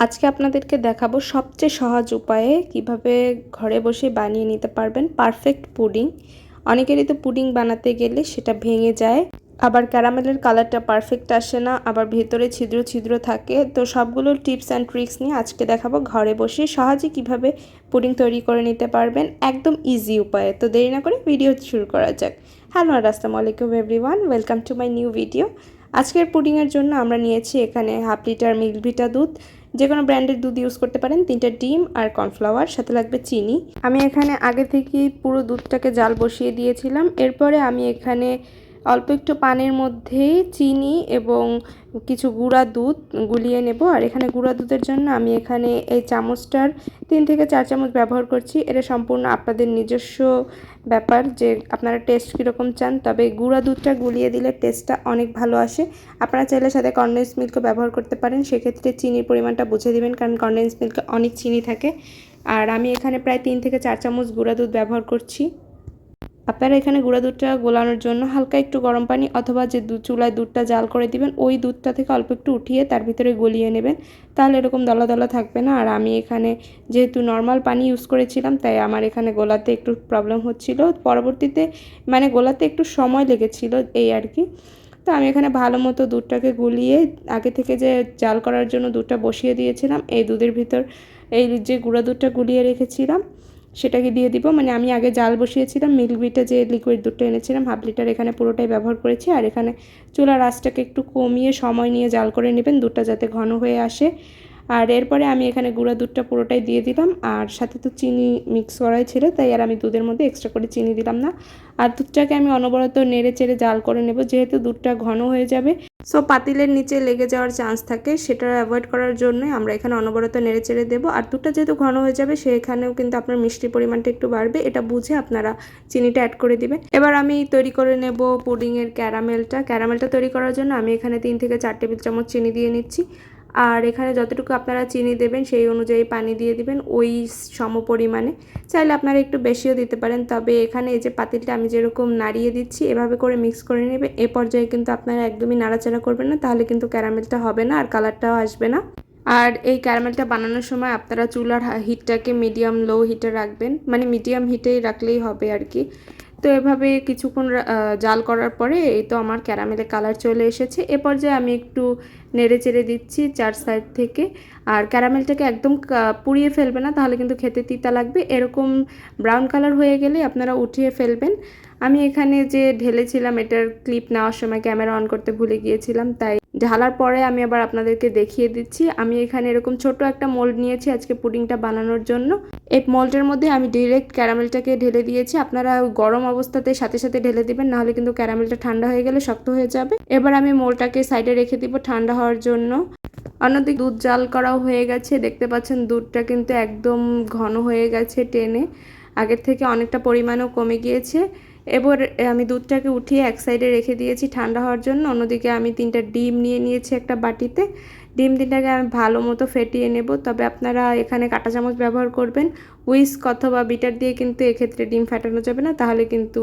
আজকে আপনাদেরকে দেখাবো সবচেয়ে সহজ উপায়ে কিভাবে ঘরে বসে বানিয়ে নিতে পারবেন পারফেক্ট পুডিং। অনেকেরই তো পুডিং বানাতে গেলে সেটা ভেঙে যায়, আবার ক্যারামেলের কালারটা পারফেক্ট আসে না, আবার ভেতরে ছিদ্র ছিদ্র থাকে। তো সবগুলো টিপস অ্যান্ড ট্রিক্স নিয়ে আজকে দেখাবো ঘরে বসে সহজে কিভাবে পুডিং তৈরি করে নিতে পারবেন একদম ইজি উপায়ে। তো দেরি না করে ভিডিও শুরু করা যাক। হ্যালো আর আসসালামু আলাইকুম everyone, welcome to my new video. আজকের পুডিংয়ের জন্য আমরা নিয়েছি এখানে হাফ লিটার মিল্কভিটা দুধ, যে কোনো ব্র্যান্ডের দুধ ইউজ করতে পারেন, 3টা ডিম আর কর্নফ্লাওয়ার, সাথে লাগবে চিনি। আমি এখানে আগে থেকেই পুরো দুধটাকে জাল বসিয়ে দিয়েছিলাম। এরপরে আমি এখানে অল্প একটু পানির মধ্যে চিনি এবং কিছু গুঁড়া দুধ গুলিয়ে নেব। আর এখানে গুঁড়া দুধের জন্য আমি এখানে এই চামচটার 3 থেকে 4 চামচ ব্যবহার করছি। এটা সম্পূর্ণ আপনাদের নিজস্ব ব্যাপার যে আপনারা টেস্ট কীরকম চান, তবে গুঁড়া দুধটা গুলিয়ে দিলে টেস্টটা অনেক ভালো আসে। আপনারা চাইলে সাথে কনডেন্স মিল্কও ব্যবহার করতে পারেন, সেক্ষেত্রে চিনির পরিমাণটা বুঝে দিবেন, কারণ কনডেন্স মিল্কে অনেক চিনি থাকে। আর আমি এখানে প্রায় 3 থেকে 4 চামচ গুঁড়া দুধ ব্যবহার করছি। আপনারা এখানে গুঁড়া দুধটা গোলানোর জন্য হালকা একটু গরম পানি অথবা যে চুলায় দুধটা জাল করে দিবেন ওই দুধটা থেকে অল্প একটু উঠিয়ে তার ভিতরে গলিয়ে নেবেন, তাহলে এরকম দলা দলা থাকবে না। আর আমি এখানে যেহেতু নর্মাল পানি ইউজ করেছিলাম, তাই আমার এখানে গোলাতে একটু প্রবলেম হচ্ছিল, পরবর্তীতে মানে গোলাতে একটু সময় লেগেছিল এই আর কি। তো আমি এখানে ভালো মতো দুধটাকে গুলিয়ে আগে থেকে যে জাল করার জন্য দুধটা বসিয়ে দিয়েছিলাম, এই দুধের ভিতর এই যে গুঁড়া দুধটা গুলিয়ে রেখেছিলাম সেটাকে দিয়ে দিব। মানে আমি আগে জাল বসিয়েছিলাম, মিল্কভিটা যে লিকুইড দুধটা এনেছিলাম হাফ লিটার, এখানে পুরোটাই ব্যবহার করেছি। আর এখানে চুলার আঁচটাকে একটু কমিয়ে সময় নিয়ে জাল করে নেবেন, দুধটা যাতে ঘন হয়ে আসে। আর এরপরে আমি এখানে গুঁড়া দুধটা পুরোটাই দিয়ে দিলাম, আর সাথে তো চিনি মিক্স করাই ছিল, তাই আর আমি দুধের মধ্যে এক্সট্রা করে চিনি দিলাম না। আর দুধটাকে আমি অনবরত নেড়ে চেড়ে জাল করে নেব, যেহেতু দুধটা ঘন হয়ে যাবে সো পাতিলের নিচে লেগে যাওয়ার চান্স থাকে, সেটা অ্যাভয়েড করার জন্যই আমরা এখানে অনবরত নেড়ে চেড়ে দেবো। আর দুধটা যেহেতু ঘন হয়ে যাবে সেখানেও কিন্তু আপনার মিষ্টির পরিমাণটা একটু বাড়বে, এটা বুঝে আপনারা চিনিটা অ্যাড করে দিবেন। এবার আমি তৈরি করে নেব পুডিংয়ের ক্যারামেলটা তৈরি করার জন্য আমি এখানে 3 থেকে 4 টেবিল চামচ চিনি দিয়ে নিচ্ছি। আর এখানে যতটুকু আপনারা চিনি দেবেন সেই অনুযায়ী পানি দিয়ে দিবেন ওই সম পরিমাণে। চাইলে আপনারা একটু বেশিও দিতে পারেন, তবে এখানে এই যে পাতিলটা আমি যেরকম নাড়িয়ে দিচ্ছি এভাবে করে মিক্স করে নেবে। এ পর্যায়ে কিন্তু আপনারা একদমই নাড়াচাড়া করবেন না, তাহলে কিন্তু ক্যারামেলটা হবে না আর কালারটাও আসবে না। আর এই ক্যারামেলটা বানানোর সময় আপনারা চুলার হিটটাকে মিডিয়াম লো হিটে রাখবেন, মানে মিডিয়াম হিটেই রাখলেই হবে আর কি। তো এভাবে কিছুক্ষণ জাল করার পরে এই তো আমার ক্যারামেলের কালার চলে এসেছে। এ পর্যায়ে আমি একটু নেড়ে চেড়ে দিচ্ছি 4 সাইড থেকে। আর ক্যারামেলটাকে একদম পুড়িয়ে ফেলবে না, তাহলে কিন্তু খেতে তিতা লাগবে। এরকম ব্রাউন কালার হয়ে গেলে আপনারা উঠিয়ে ফেলবেন। আমি এখানে যে ঢেলেছিলাম এটার ক্লিপ নেওয়ার সময় ক্যামেরা অন করতে ভুলে গিয়েছিলাম, তাই ঢালার পরে আমি আবার আপনাদেরকে দেখিয়ে দিচ্ছি। আমি এখানে এরকম ছোট একটা মোল্ড নিয়েছি আজকে পুডিংটা বানানোর জন্য। এই মোল্ডের মধ্যে আমি ডিরেক্ট ক্যারামেলটাকে ঢেলে দিয়েছি। আপনারা গরম অবস্থাতে সাথে সাথে ঢেলে দিবেন, নাহলে কিন্তু ক্যারামেলটা ঠান্ডা হয়ে গেলে শক্ত হয়ে যাবে। এবার আমি মোল্ডটাকে সাইডে রেখে দিব ঠান্ডা হওয়ার জন্য। অন্যদিকে দুধ জাল করাও হয়ে গেছে, দেখতে পাচ্ছেন দুধটা কিন্তু একদম ঘন হয়ে গেছে টেনে, আগের থেকে অনেকটা পরিমাণও কমে গিয়েছে। এবার আমি দুধটাকে উঠিয়ে এক সাইডে রেখে দিয়েছি ঠান্ডা হওয়ার জন্য। অন্যদিকে আমি 3টা ডিম নিয়ে নিয়েছি একটা বাটিতে। ডিম 3টাকে আমি ভালো মতো ফেটিয়ে নেব, তবে আপনারা এখানে কাঁটা চামচ ব্যবহার করবেন। হুইস্ক অথবা বিটার দিয়ে কিন্তু এক্ষেত্রে ডিম ফাটানো যাবে না, তাহলে কিন্তু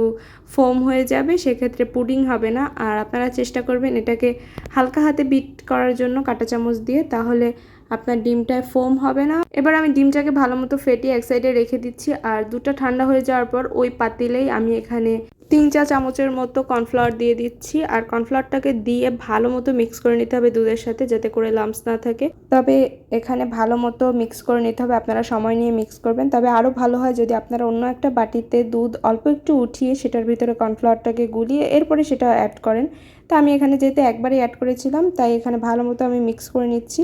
ফোম হয়ে যাবে, সেক্ষেত্রে পুডিং হবে না। আর আপনারা চেষ্টা করবেন এটাকে হালকা হাতে বিট করার জন্য কাঁটা চামচ দিয়ে, তাহলে আপনার ডিমটায় ফোম হবে না। এবার আমি ডিমটাকে ভালো মতো ফেটিয়ে এক সাইডে রেখে দিচ্ছি। আর দুধটা ঠান্ডা হয়ে যাওয়ার পর ওই পাতিলেই আমি এখানে 3 চা চামচের মতো কর্নফ্লাওয়ার দিয়ে দিচ্ছি। আর কর্নফ্লাওয়ারটাকে দিয়ে ভালো মতো মিক্স করে নিতে হবে দুধের সাথে, যাতে করে লাম্পস না থাকে। তবে এখানে ভালো মতো মিক্স করে নিতে হবে, আপনারা সময় নিয়ে মিক্স করবেন। তবে আরও ভালো হয় যদি আপনারা অন্য একটা বাটিতে দুধ অল্প একটু উঠিয়ে সেটার ভিতরে কর্নফ্লাওয়ারটাকে গুলিয়ে এরপরে সেটা অ্যাড করেন। তো আমি এখানে যেহেতু একবারই অ্যাড করেছিলাম, তাই এখানে ভালো মতো আমি মিক্স করে নিচ্ছি।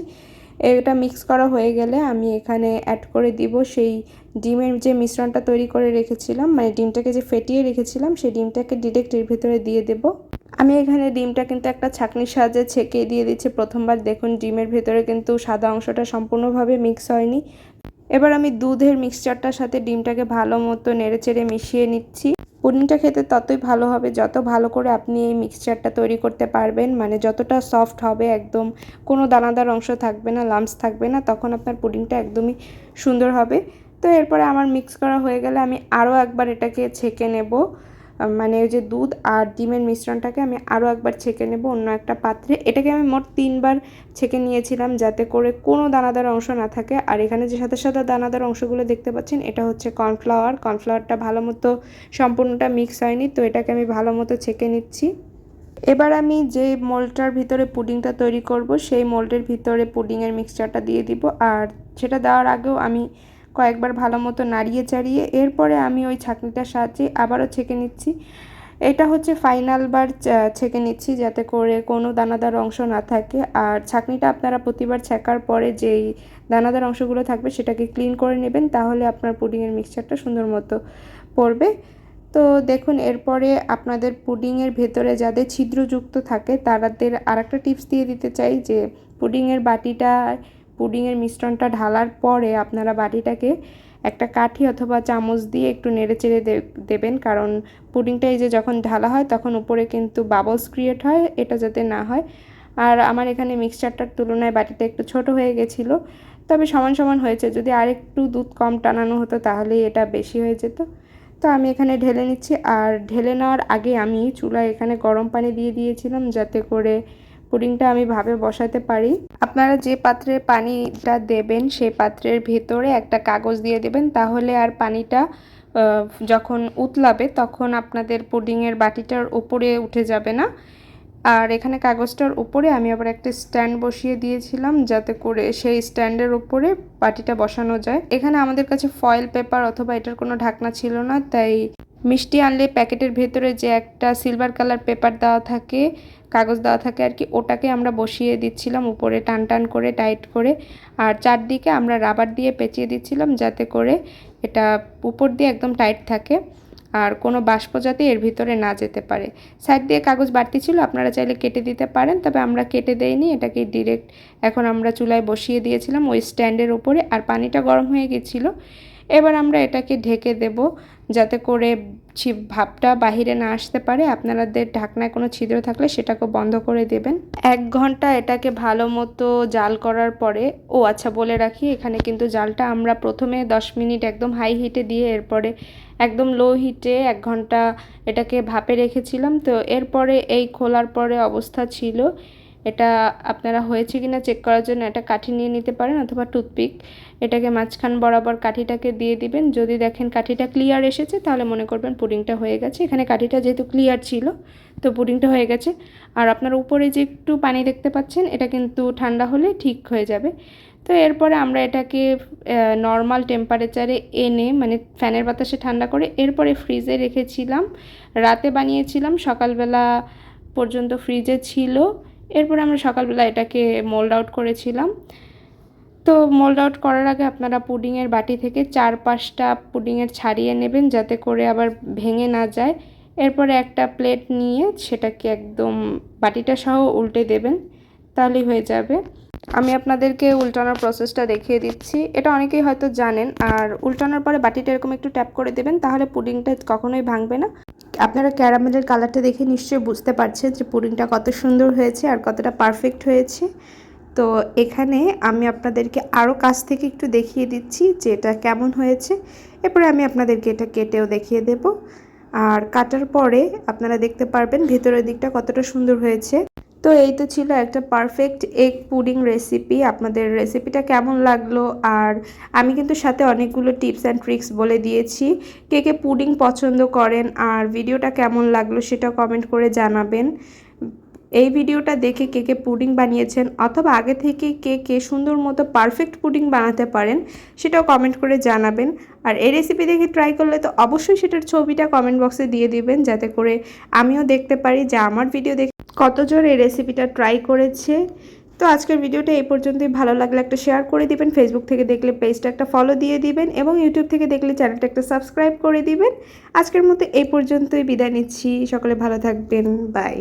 এটা মিক্স করা হয়ে গেলে আমি এখানে অ্যাড করে দিব সেই ডিমের যে মিশ্রণটা তৈরি করে রেখেছিলাম, মানে ডিমটাকে যে ফেটিয়ে রেখেছিলাম সেই ডিমটাকে ডিরেক্ট এর ভিতরে দিয়ে দেব। আমি এখানে ডিমটা কিন্তু একটা ছাঁকনির সাহায্যে ছেঁকে দিয়ে দিচ্ছি প্রথমবার। দেখুন ডিমের ভেতরে কিন্তু সাদা অংশটা সম্পূর্ণভাবে মিক্স হয়নি। এবার আমি দুধের মিক্সচারটার সাথে ডিমটাকে ভালো মতো নেড়েচেড়ে মিশিয়ে নিচ্ছি। পুডিংটা খেতে ততই ভালো হবে যত ভালো করে আপনি এই মিক্সচারটা তৈরি করতে পারবেন, মানে যতটা সফট হবে, একদম কোনো দানাদার অংশ থাকবে না, লাম্পস থাকবে না, তখন আপনার পুডিংটা একদমই সুন্দর হবে। তো এরপরে আমার মিক্স করা হয়ে গেলে আমি আরও একবার এটাকে ছেঁকে নেব। মানে ওই যে দুধ আর ডিমের মিশ্রণটাকে আমি আরও একবার ছেঁকে নেব অন্য একটা পাত্রে। এটাকে আমি মোট 3বার ছেঁকে নিয়েছিলাম যাতে করে কোনো দানাদার অংশ না থাকে। আর এখানে যে সাদা সাদা দানাদার অংশগুলো দেখতে পাচ্ছেন এটা হচ্ছে কর্নফ্লাওয়ারটা ভালো মতো সম্পূর্ণটা মিক্স হয়নি, তো এটাকে আমি ভালো মতো ছেঁকে নিচ্ছি। এবার আমি যে মোল্ডটার ভিতরে পুডিংটা তৈরি করব সেই মোল্ডের ভিতরে পুডিংয়ের মিক্সচারটা দিয়ে দিব। আর সেটা দেওয়ার আগেও আমি কয়েকবার ভালো মতো নাড়িয়ে চাড়িয়ে এরপরে আমি ওই ছাঁকনিটার সাহায্যে আবারও ছেঁকে নিচ্ছি। এটা হচ্ছে ফাইনাল বার ছেঁকে নিচ্ছি যাতে করে কোনো দানাদার অংশ না থাকে। আর ছাঁকনিটা আপনারা প্রতিবার ছেঁকার পরে যেই দানাদার অংশগুলো থাকবে সেটাকে ক্লিন করে নেবেন, তাহলে আপনার পুডিংয়ের মিক্সচারটা সুন্দর মতো পড়বে। তো দেখুন এরপরে আপনাদের পুডিংয়ের ভেতরে যাদের ছিদ্রযুক্ত থাকে তাদের আরেকটা টিপস দিয়ে দিতে চাই যে পুডিংয়ের বাটিটা পুডিংয়ের মিশ্রণটা ঢালার পরে আপনারা বাটিটাকে একটা কাঠি অথবা চামচ দিয়ে একটু নেড়েচেড়ে দেবেন, কারণ পুডিংটা এই যে যখন ঢালা হয় তখন উপরে কিন্তু বাবলস ক্রিয়েট হয়, এটা যাতে না হয়। আর আমার এখানে মিক্সচারটার তুলনায় বাটিটা একটু ছোট হয়ে গেছিলো, তবে সমান সমান হয়েছে। যদি আরেকটু দুধ কম টানানো হতো তাহলেই এটা বেশি হয়ে যেত। তো আমি এখানে ঢেলে নিচ্ছি। আর ঢেলে নেওয়ার আগে আমি চুলায় এখানে গরম পানি দিয়ে দিয়েছিলাম যাতে করে পুডিংটা আমি ভাবে বসাতে পারি। আপনারা যে পাত্রে পানিটা দেবেন সেই পাত্রের ভেতরে একটা কাগজ দিয়ে দেবেন, তাহলে আর পানিটা যখন উতলাবে তখন আপনাদের পুডিংয়ের বাটিটার উপরে উঠে যাবে না। আর এখানে কাগজটার উপরে আমি আবার একটা স্ট্যান্ড বসিয়ে দিয়েছিলাম যাতে করে সেই স্ট্যান্ডের উপরে বাটিটা বসানো যায়। এখানে আমাদের কাছে ফয়েল পেপার অথবা এটার কোনো ঢাকনা ছিল না, তাই মিষ্টি আনলে প্যাকেটের ভেতরে যে একটা সিলভার কালার পেপার দেওয়া থাকে, কাগজ দেওয়া থাকে আর কি, ওটাকে আমরা বসিয়ে দিচ্ছিলাম উপরে টান টান করে টাইট করে। আর চারদিকে আমরা রাবার দিয়ে পেঁচিয়ে দিচ্ছিলাম যাতে করে এটা উপর দিয়ে একদম টাইট থাকে আর কোনো বাষ্প যাতে এর ভিতরে না যেতে পারে। সাইড দিয়ে কাগজ বাড়তি ছিল, আপনারা চাইলে কেটে দিতে পারেন, তবে আমরা কেটে দেইনি, এটাকে ডিরেক্ট এখন আমরা চুলায় বসিয়ে দিয়েছিলাম ওই স্ট্যান্ডের উপরে। আর পানিটা গরম হয়ে গেছিলো। এবার আমরা এটাকে ঢেকে দেব যাতে করে ভাপটা বাহিরে না আসতে পারে। আপনাদের ঢাকনায় কোনো ছিদ্র থাকলে সেটাকে বন্ধ করে দেবেন। 1 ঘন্টা এটাকে ভালো মতো জাল করার পরে, ও আচ্ছা বলে রাখি, এখানে কিন্তু জালটা আমরা প্রথমে 10 মিনিট একদম হাই হিটে দিয়ে এরপরে একদম লো হিটে 1 ঘন্টা এটাকে ভাপে রেখেছিলাম। তো এরপরে এই খোলার পরে অবস্থা ছিল, এটা আপনারা হয়েছে কিনা চেক করার জন্য একটা কাঠি নিয়ে নিতে পারেন অথবা টুথপিক, এটাকে মাঝখান বরাবর কাঠিটাকে দিয়ে দিবেন। যদি দেখেন কাঠিটা ক্লিয়ার এসেছে তাহলে মনে করবেন পুডিংটা হয়ে গেছে। এখানে কাঠিটা যেহেতু ক্লিয়ার ছিল তো পুডিংটা হয়ে গেছে। আর আপনারা উপরে যে একটু পানি দেখতে পাচ্ছেন এটা কিন্তু ঠান্ডা হলে ঠিক হয়ে যাবে। তো এরপরে আমরা এটাকে নর্মাল টেম্পারেচারে এনে মানে ফ্যানের বাতাসে ঠান্ডা করে এরপরে ফ্রিজে রেখেছিলাম। রাতে বানিয়েছিলাম, সকালবেলা পর্যন্ত ফ্রিজে ছিল। এরপরে আমরা সকালবেলা এটাকে মোল্ড আউট করেছিলাম। তো মোল্ড আউট করার আগে আপনারা পুডিংয়ের বাটি থেকে 4-5টা পুডিংয়ের ছাড়িয়ে নেবেন যাতে করে আবার ভেঙে না যায়। এরপরে একটা প্লেট নিয়ে সেটাকে একদম বাটিটা সহ উল্টে দেবেন, তাহলেই হয়ে যাবে। আমি আপনাদেরকে উল্টানোর প্রসেসটা দেখিয়ে দিচ্ছি, এটা অনেকেই হয়তো জানেন। আর উল্টানোর পরে বাটিটা এরকম একটু ট্যাপ করে দেবেন, তাহলে পুডিংটা কখনোই ভাঙবে না। আপনারা ক্যারামেলের কালারটা দেখে নিশ্চয়ই বুঝতে পারছেন যে পুডিংটা কত সুন্দর হয়েছে আর কতটা পারফেক্ট হয়েছে। তো এখানে আমি আপনাদেরকে আরও কাছ থেকে একটু দেখিয়ে দিচ্ছি যে এটা কেমন হয়েছে। এরপরে আমি আপনাদেরকে এটা কেটেও দেখিয়ে দেব। আর কাটার পরে আপনারা দেখতে পারবেন ভেতরের দিকটা কতটা সুন্দর হয়েছে। তো এই তো ছিল একটা পারফেক্ট এগ পুডিং রেসিপি। আপনাদের রেসিপিটা কেমন লাগলো? আর আমি কিন্তু সাথে অনেকগুলো টিপস অ্যান্ড ট্রিক্স বলে দিয়েছি। কে কে পুডিং পছন্দ করেন আর ভিডিওটা কেমন লাগলো সেটা কমেন্ট করে জানাবেন। এই ভিডিওটা দেখে কে কে পুডিং বানিয়েছেন অথবা আগে থেকে কে কে সুন্দর মতো পারফেক্ট পুডিং বানাতে পারেন সেটাও কমেন্ট করে জানাবেন। আর এই রেসিপি দেখে ট্রাই করলে তো অবশ্যই সেটার ছবিটা কমেন্ট বক্সে দিয়ে দিবেন যাতে করে আমিও দেখতে পারি যে আমার ভিডিও দেখে কতজন এই রেসিপিটা ট্রাই করেছে। তো আজকের ভিডিওটা এই পর্যন্তই। ভালো লাগলে একটা শেয়ার করে দিবেন, ফেসবুক থেকে দেখলে পেজটা একটা ফলো দিয়ে দিবেন এবং ইউটিউব থেকে দেখলে চ্যানেলটা একটা সাবস্ক্রাইব করে দিবেন। আজকের মতো এই পর্যন্তই বিদায় নিচ্ছি। সকলে ভালো থাকবেন, বাই।